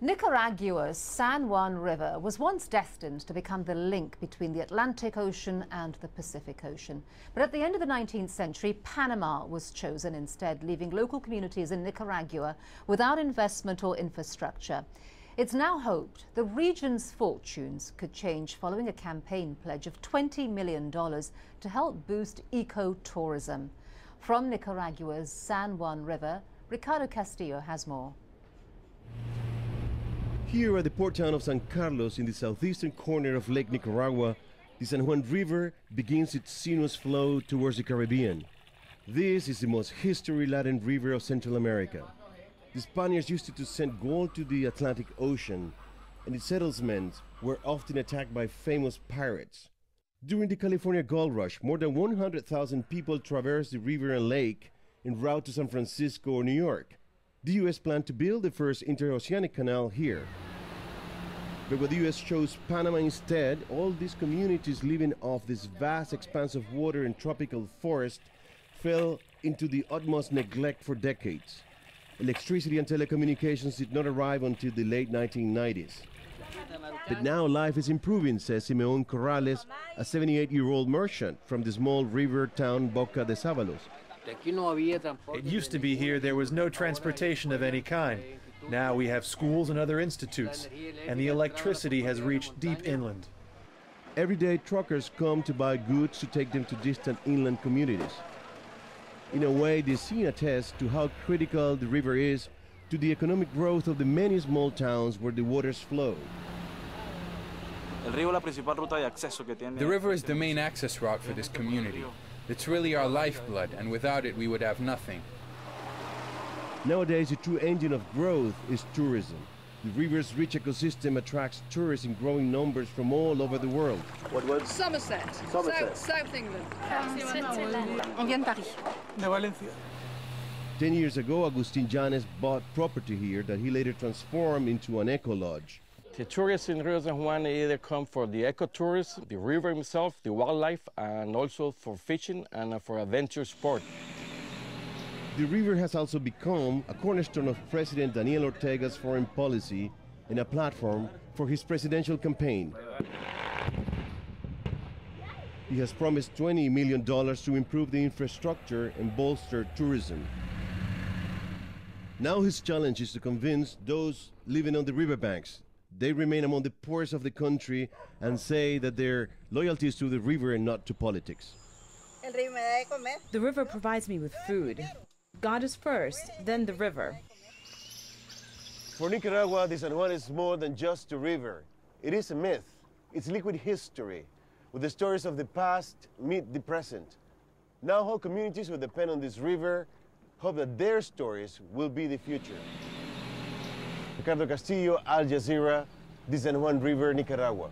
Nicaragua's San Juan River was once destined to become the link between the Atlantic Ocean and the Pacific Ocean. But at the end of the 19th century, Panama was chosen instead, leaving local communities in Nicaragua without investment or infrastructure. It's now hoped the region's fortunes could change following a campaign pledge of $20 million to help boost eco-tourism. From Nicaragua's San Juan River, Ricardo Castillo has more. Here at the port town of San Carlos in the southeastern corner of Lake Nicaragua, the San Juan River begins its sinuous flow towards the Caribbean. This is the most history-laden river of Central America. The Spaniards used it to send gold to the Atlantic Ocean, and its settlements were often attacked by famous pirates. During the California Gold Rush, more than 100,000 people traversed the river and lake en route to San Francisco or New York. The U.S. planned to build the first interoceanic canal here. But when the U.S. chose Panama instead, all these communities living off this vast expanse of water and tropical forest fell into the utmost neglect for decades. Electricity and telecommunications did not arrive until the late 1990s. But now life is improving, says Simeon Corrales, a 78-year-old merchant from the small river town Boca de Sábalos. It used to be here there was no transportation of any kind. Now we have schools and other institutes, and the electricity has reached deep inland. Every day truckers come to buy goods to take them to distant inland communities. In a way, the scene attests to how critical the river is to the economic growth of the many small towns where the waters flow. The river is the main access route for this community. It's really our lifeblood, and without it we would have nothing. Nowadays, the true engine of growth is tourism. The river's rich ecosystem attracts tourists in growing numbers from all over the world. What was? Somerset. South England. On vient de Paris. De Valencia. 10 years ago, Agustin Llanes bought property here that he later transformed into an eco-lodge. The tourists in Rio San Juan either come for the ecotourism, the river itself, the wildlife, and also for fishing and for adventure sport. The river has also become a cornerstone of President Daniel Ortega's foreign policy and a platform for his presidential campaign. He has promised $20 million to improve the infrastructure and bolster tourism. Now his challenge is to convince those living on the riverbanks. They remain among the poorest of the country and say that their loyalty is to the river and not to politics. The river provides me with food. God is first, then the river. For Nicaragua, the San Juan is more than just a river. It is a myth. It's liquid history, with the stories of the past meet the present. Now whole communities who depend on this river hope that their stories will be the future. Ricardo Castillo, Al Jazeera, the San Juan River, Nicaragua.